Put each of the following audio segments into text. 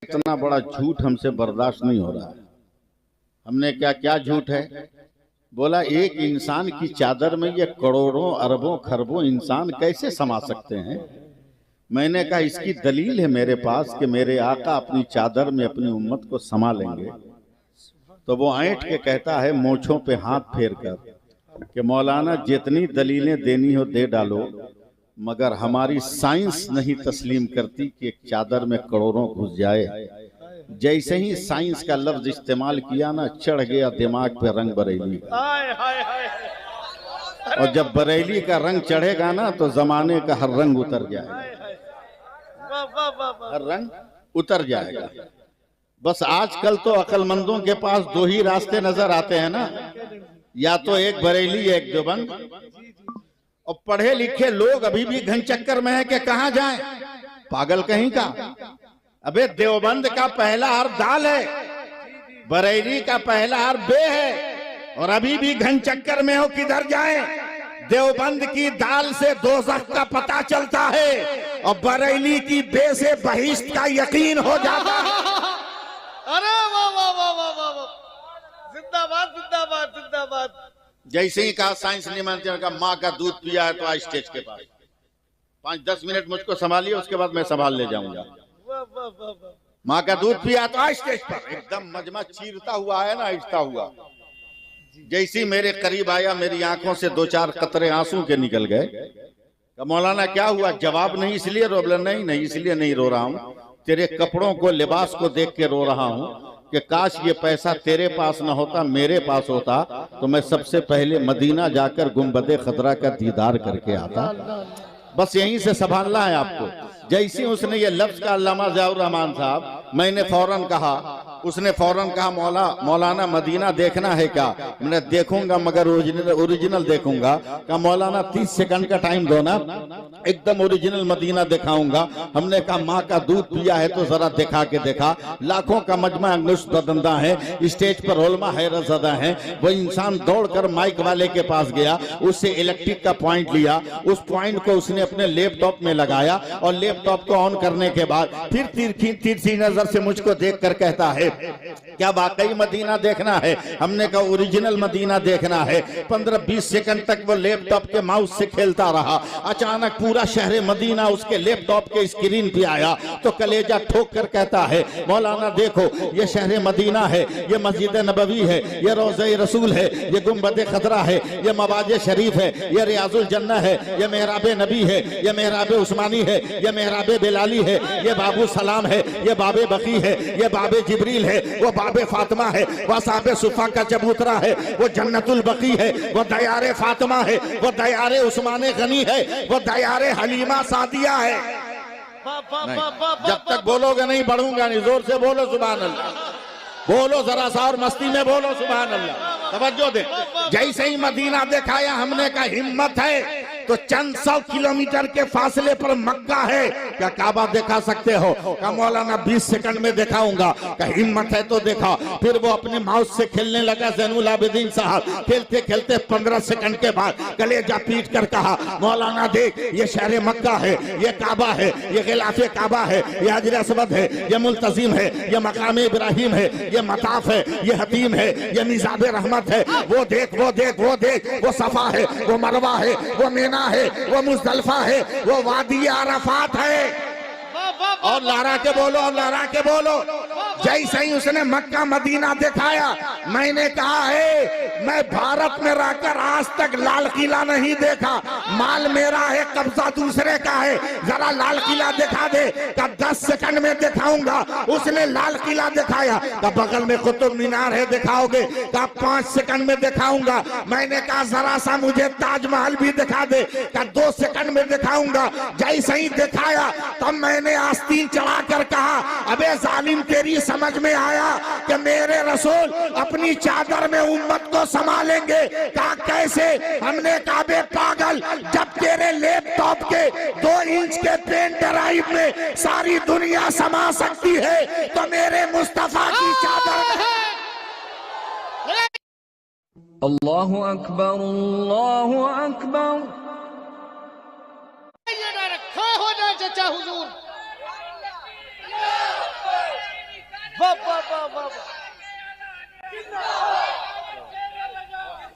इतना बड़ा झूठ हमसे बर्दाश्त नहीं हो रहा है। हमने क्या क्या झूठ है बोला, एक इंसान की चादर में ये करोड़ों अरबों खरबों इंसान कैसे समा सकते हैं। मैंने कहा इसकी दलील है मेरे पास कि मेरे आका अपनी चादर में अपनी उम्मत को समा लेंगे। तो वो ऐंठ के कहता है मोछों पे हाथ फेर कर कि मौलाना जितनी दलीलें देनी हो दे डालो, मगर हमारी साइंस नहीं तस्लीम करती कि एक चादर में करोड़ों घुस जाए। जैसे ही साइंस का लफ्ज इस्तेमाल किया ना, चढ़ गया दिमाग पे रंग बरेली का। और जब बरेली का रंग चढ़ेगा ना तो जमाने का हर रंग उतर जाएगा, हर रंग उतर जाएगा। बस आजकल तो अक्लमंदों के पास दो ही रास्ते नजर आते हैं ना, या तो एक बरेली एक देवबंद। और पढ़े लिखे लोग अभी भी घन चक्कर में है कि कहां जाएं, पागल कहीं का। अबे देवबंद का पहला हर्फ दाल है, बरेली का पहला हर्फ बे है, और अभी भी घन चक्कर में हो किधर जाएं। देवबंद की दाल से दोज़ख का पता चलता है और बरेली की बे से बहिश्त का यकीन हो जाता है। अरे वाह वाह वाह वाह वाह वाह, जिंदाबाद जिंदाबाद जिंदाबाद। जैसे ही कहा साइंस नहीं मानते, उनका माँ का दूध पिया है तो आज स्टेज के पास 5-10 मिनट मुझको संभालिए, उसके बाद मैं संभाल ले जाऊंगा। माँ का दूध पिया तो आज स्टेज पर एकदम मजमा चीरता हुआ है ना, आहिस्ता हुआ। जैसी मेरे करीब आया, मेरी आंखों से 2-4 कतरे आंसू के निकल गए। मौलाना क्या हुआ? जवाब नहीं इसलिए रो, नहीं नहीं इसलिए नहीं रो रहा हूँ, तेरे कपड़ों को लिबास को देख के रो रहा हूँ कि काश ये पैसा तेरे पास न होता, मेरे पास होता तो मैं सबसे पहले मदीना जाकर गुंबदे खतरा का दीदार करके आता। बस यहीं से संभालना है आपको। जैसे उसने ये लफ्ज का अल्लामा ज़ियाउर रहमान साहब, मैंने फौरन कहा, उसने फौरन कहा मौलाना मदीना देखना है क्या? मैंने देखूंगा मगर ओरिजिनल देखूंगा। कहा मौलाना 30 सेकंड का टाइम दो ना, एकदम ओरिजिनल मदीना दिखाऊंगा। हमने कहा माँ का दूध पिया है तो जरा दिखा के देखा। लाखों का मजमा अंगुशबदंदा है, स्टेज पर उलमा हैरत ज़दा है। वो इंसान दौड़कर माइक वाले के पास गया, उससे इलेक्ट्रिक का पॉइंट लिया, उस पॉइंट को उसने अपने लैपटॉप में लगाया और लैपटॉप को ऑन करने के बाद फिर तिरछी नजर से मुझको देखकर कहता है क्या वाकई मदीना देखना है? हमने कहा ओरिजिनल मदीना देखना है। 15-20 सेकंड तक वो लैपटॉप के माउस से खेलता रहा। अचानक पूरा शहर मदीना उसके लैपटॉप के स्क्रीन पे आया तो कलेजा ठोक कर कहता है मौलाना देखो, ये शहर मदीना है, ये मस्जिद नबवी है, ये रोज़े रसूल है, ये गुंबद खतरा है, ये मवाज शरीफ है, ये रियाजुल जन्ना है, ये मेहराब नबी है, ये मेहराब उस्मानी है, ये मेहराब बिलाली है, ये बाबू सलाम है, ये बाबे बकी है, ये बाबे जिब्रील है, वो बाबे फातिमा है, वो साहबे सुफा का चबूतरा है, वो जन्नतुल बकी है, वो दयारे फातिमा है, वो दयारे उस्माने गनी है, वो दयारे हलीमा सादिया है। जब तक बोलोगे नहीं बढ़ूंगा नहीं। जोर से बोलो सुभान अल्लाह, बोलो जरा सा और मस्ती में बोलो सुभान अल्लाह। तवज्जो दे। जैसे ही मदीना दिखाया, हमने कहा हिम्मत है तो चंद 100 किलोमीटर के फासले पर मक्का है, क्या काबा दिखा सकते हो? क्या मौलाना 20 सेकंड में दिखाऊंगा। क्या हिम्मत है तो देखा। फिर वो अपने माउस से खेलने लगा ज़ैनुल आबिदीन साहब। खेलते खेलते 15 सेकंड के बाद कलेजा पीट कर कहा मौलाना देख, ये शहर मक्का है, ये काबा है, ये गिलाफे काबा है, ये हजर असवद है, ये मुल्तजिम है, ये मकाम इब्राहिम है, ये मताफ है, ये हतीम है, ये मिज़ाब रहमत है। वो देख वो देख वो देख, वो सफा है, वो मरवा है, वो मीना है, वो मुज़दलिफा है, वो वादी अरफात है। और लहरा के बोलो, और लहरा के बोलो। जैसे ही उसने मक्का मदीना दिखाया, मैंने कहा है मैं भारत में रहकर आज तक लाल किला नहीं देखा। माल मेरा है, कब्जा दूसरे का है, जरा लाल किला दिखा दे। का 10 सेकंड में दिखाऊंगा। उसने लाल किला दिखाया। का बगल में कुतुब मीनार है, दिखाओगे? का 5 सेकंड में दिखाऊंगा। मैंने कहा जरा सा मुझे ताजमहल भी दिखा दे। का 2 सेकंड में दिखाऊंगा। जैसे ही दिखाया तब मैंने आस्तीन चढ़ाकर कहा अबे जालिम, तेरी समझ में आया कि मेरे रसूल अपनी चादर में उम्मत को संभालेंगे? कहा कैसे? हमने कहा बे पागल, जब तेरे लैपटॉप के 2 इंच के पेन ड्राइव में सारी दुनिया समा सकती है तो मेरे मुस्तफा की चादर में। अल्लाहु अकबर, अल्लाहु अकबर। ये ना रखा हो ना चचा हुजूर। वाह वाह वाह वाह वाह।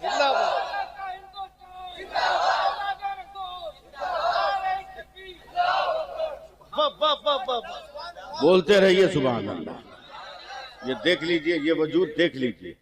जिंदाबाद। वाह वाह वाह वाह वाह। बोलते रहिए सुभान अल्लाह। ये देख लीजिए, ये वजूद देख लीजिए,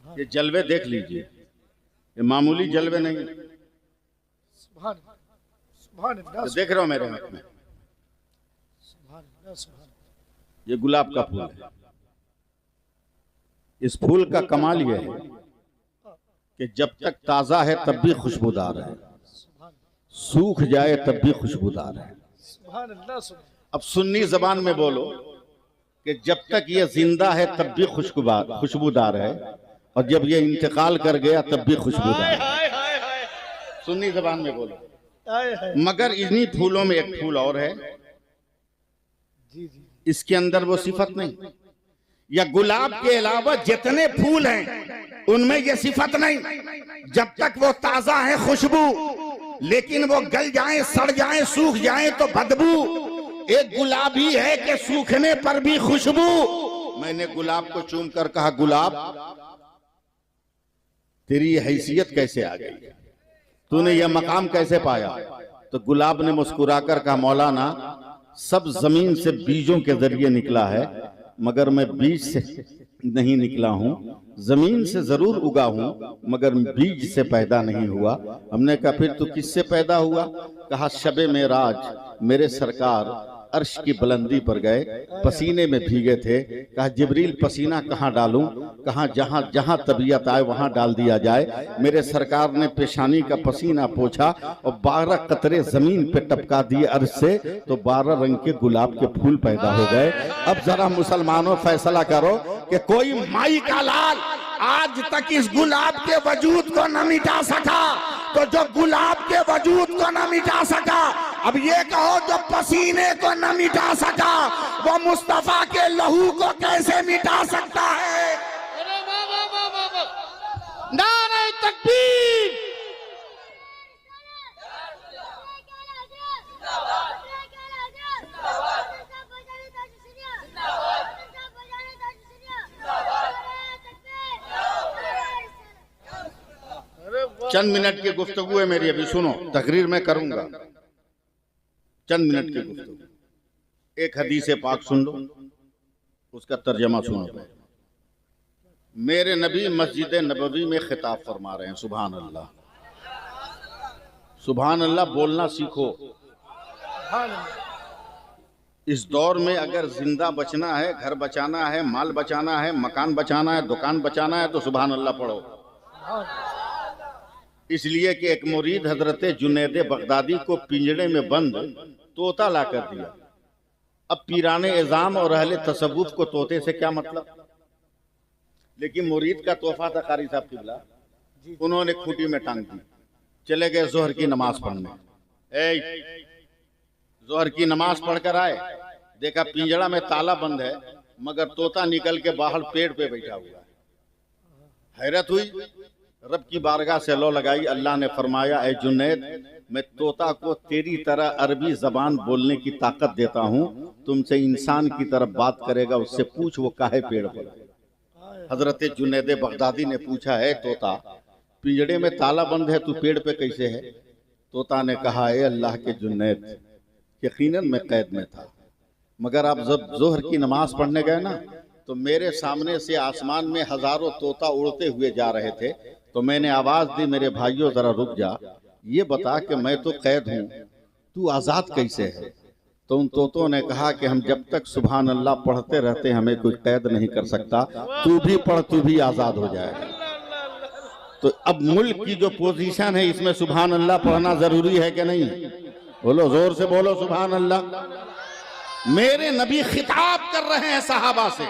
ये जलवे देख लीजिए, ये मामूली जलवे नहीं। सुभान सुभान अल्लाह। तो देख रहे हो मेरे हाथ में, सुभान अल्लाह सुभान। ये गुलाब का फूल है। इस फूल का कमाल यह है कि जब तक ताजा है तब भी खुशबूदार है, सूख जाए तब भी खुशबूदार है। सुभान अल्लाह सुभान। अब सुन्नी जबान में बोलो कि जब तक ये जिंदा है तब भी खुशबूदार है, और जब ये इंतकाल कर गया तब भी खुशबूदार है। हाय हाय हाय। सुन्नी जबान में बोलो। हाय हाय। मगर इन्हीं फूलों में एक फूल और है, जी जी। इसके अंदर वो सिफत नहीं। या गुलाब के अलावा जितने फूल हैं उनमें ये सिफत नहीं। जब तक वो ताजा है खुशबू, लेकिन वो गल जाए, सड़ जाए, सूख जाए तो बदबू। एक गुलाब ही है कि सूखने पर भी खुशबू। मैंने गुलाब को चूम कर कहा, गुलाब तेरी ये हैसियत कैसे आ गई, तूने यह मकाम कैसे पाया? तो गुलाब ने मुस्कुराकर कहा, मौलाना सब जमीन से बीजों के जरिए निकला है, मगर मैं बीज से नहीं निकला हूं। जमीन से जरूर उगा हूं, मगर बीज से पैदा नहीं हुआ। हमने कहा फिर तू किससे पैदा हुआ? कहा शबे मेराज मेरे सरकार अर्श की बुलंदी पर गए, पसीने में भीगे थे। कहा जिब्रील पसीना कहाँ डालूं? कहा जहां जहां तबीयत आए वहां डाल दिया जाए। मेरे सरकार ने पेशानी का पसीना पोछा और 12 कतरे जमीन पे टपका दिए अर्श से, तो 12 रंग के गुलाब के फूल पैदा हो गए। अब जरा मुसलमानों फैसला करो कि कोई माई का लाल आज तक इस गुलाब के वजूद को न मिटा सका, तो जो गुलाब के वजूद को न मिटा सका, अब ये कहो जो पसीने को न मिटा सका, वो मुस्तफा के लहू को कैसे मिटा सकता है? अरे वाह वाह वाह वाह वाह। नारे तकबीर। चंद मिनट की गुफ्तगू है मेरी, अभी सुनो, तकरीर मैं करूंगा। चंद मिनट की गुफ्तगू। एक हदीस पाक सुन लो, उसका तर्जमा सुनो। मेरे नबी मस्जिद नबवी में खिताब फरमा रहे हैं। सुभान अल्लाह, सुभान अल्लाह बोलना सीखो। इस दौर में अगर जिंदा बचना है, घर बचाना है, माल बचाना है, मकान बचाना है, दुकान बचाना है, तो सुभान अल्लाह पढ़ो। इसलिए कि एक मुरीद हजरत जुनैद बगदादी को पिंजड़े में बंद तोता ला कर दिया। अब पीराने इज़ाम और अहले तसव्वुफ को तोते से क्या मतलब? लेकिन मुरीद का तोहफा था कारी साहब किबला, उन्होंने खूंटी में टांग दी। चले गए जोहर की नमाज पढ़ने। जोहर की नमाज पढ़कर आए, देखा पिंजड़ा में ताला बंद है, मगर तोता निकल के बाहर पेड़ पे बैठा हुआ है। हैरत हुई, रब की बारगाह से लो लगाई। अल्लाह ने फरमाया, ए जुनैद, मैं तोता को तेरी तरह अरबी जबान बोलने की ताकत देता हूँ, तुमसे इंसान की तरफ बात करेगा, उससे पूछ वो काहे पेड़ पर। हजरत जुनैद बगदादी ने पूछा, है तोता, पिंजड़े में ताला बंद है, तू पेड़ पे कैसे है? तोता ने कहा, ए अल्लाह के जुनैद, यकीनन मैं कैद में था, मगर आप जब जोहर की नमाज पढ़ने गए ना, तो मेरे सामने से आसमान में हजारों तोता उड़ते हुए जा रहे थे, तो मैंने आवाज दी, मेरे भाइयों जरा रुक जा, ये बता कि मैं तो कैद हूँ, तू आजाद कैसे है? तो उन तोतों ने कहा कि हम जब तक सुभान अल्लाह पढ़ते रहते हमें कोई कैद नहीं कर सकता, तू भी पढ़, तू भी आजाद हो जाए। तो अब मुल्क की जो पोजीशन है, इसमें सुभान अल्लाह पढ़ना जरूरी है कि नहीं? बोलो, जोर से बोलो सुभान अल्लाह। मेरे नबी खिताब कर रहे हैं सहाबा से।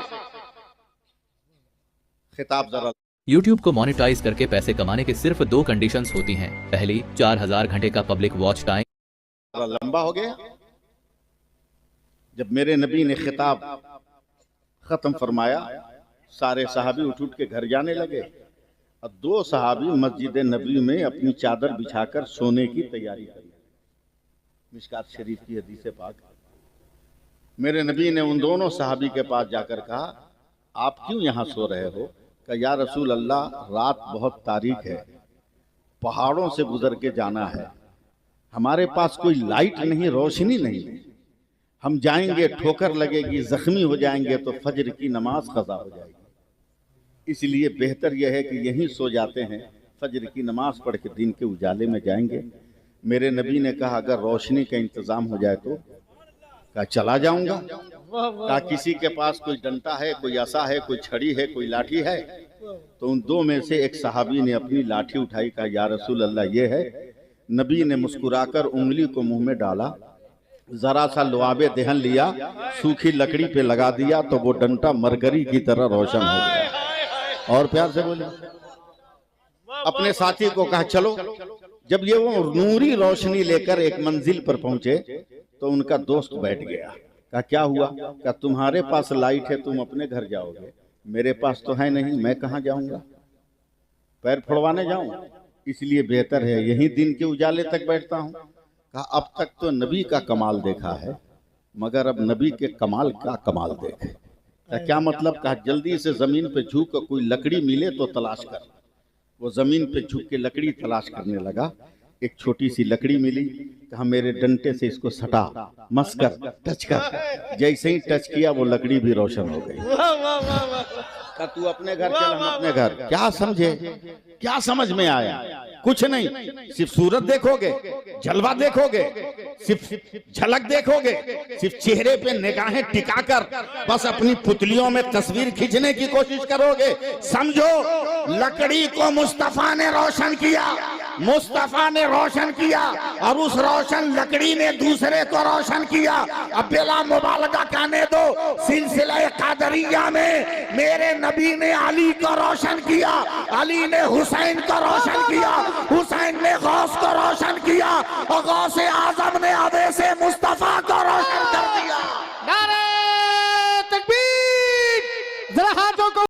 खिताब जरा। YouTube को मोनेटाइज करके पैसे कमाने के सिर्फ 2 कंडीशंस होती हैं। पहली, 4000 घंटे का पब्लिक वॉच टाइम। लंबा हो गया। जब मेरे नबी ने खिताब खत्म फरमाया, सारे सहाबी उठ उठ के घर जाने लगे, और 2 सहाबी मस्जिद नबी में अपनी चादर बिछाकर सोने की तैयारी करी। मिशकात शरीफ की हदीस पाक। मेरे नबी ने उन दोनों सहाबी के पास जाकर कहा, आप क्यों यहाँ सो रहे हो? कहा, या रसूल अल्लाह, रात बहुत तारीक है, पहाड़ों से गुजर के जाना है, हमारे पास कोई लाइट नहीं, रोशनी नहीं है, हम जाएंगे ठोकर लगेगी, जख्मी हो जाएंगे तो फजर की नमाज कज़ा हो जाएगी, इसलिए बेहतर यह है कि यहीं सो जाते हैं, फजर की नमाज पढ़ के दिन के उजाले में जाएंगे। मेरे नबी ने कहा, अगर रोशनी का इंतज़ाम हो जाए तो? कहा, चला जाऊंगा। कहा, किसी के पास कोई डंडा है, कोई असा है, कोई छड़ी है, कोई लाठी है? तो उन दो में से एक सहाबी ने अपनी लाठी उठाई, कहा, या रसूल अल्लाह ये है। नबी ने मुस्कुराकर उंगली को मुंह में डाला, जरा सा लुआबे दहन लिया, सूखी लकड़ी पे लगा दिया तो वो डंडा मरगरी की तरह रोशन हो गया। और प्यार से बोले, अपने साथी को कहा, चलो। जब ये वो नूरी रोशनी लेकर एक मंजिल पर पहुंचे तो उनका दोस्त बैठ गया। कहा, क्या हुआ? कहा, तुम्हारे पास लाइट है, तुम अपने घर जाओगे, मेरे पास तो है नहीं, मैं कहाँ जाऊंगा, पैर फोड़वाने जाऊं? इसलिए बेहतर है यहीं दिन के उजाले तक बैठता हूं। कहा, अब तक तो नबी का कमाल देखा है, मगर अब नबी के कमाल का कमाल देखे। क्या मतलब? कहा, जल्दी से जमीन पे झुक कर कोई लकड़ी मिले तो तलाश कर। वो जमीन पे झुक के लकड़ी तलाश करने लगा, एक छोटी सी लकड़ी मिली। कहा, मेरे डंडे से इसको सटा, मस कर, टच कर। जैसे ही टच किया वो लकड़ी भी रोशन हो गई। कहा, तू अपने घर चल, हम अपने घर। क्या समझे? क्या समझ में आया? कुछ नहीं, सिर्फ सूरत देखोगे, जलवा देखोगे, सिर्फ झलक देखोगे, सिर्फ चेहरे पे निगाहें टिकाकर बस अपनी पुतलियों में तस्वीर खींचने की कोशिश करोगे। समझो, लकड़ी को मुस्तफा ने रोशन किया, मुस्तफा ने रोशन किया, और उस रोशन लकड़ी ने दूसरे को रोशन किया। अब बिला मुबालगा कहने दो, सिलसिला कादरिया में मेरे नबी ने अली को रोशन किया, अली ने हुसैन को रोशन किया, हुसैन ने गौस को रोशन किया, और गौस आजम ने अवैस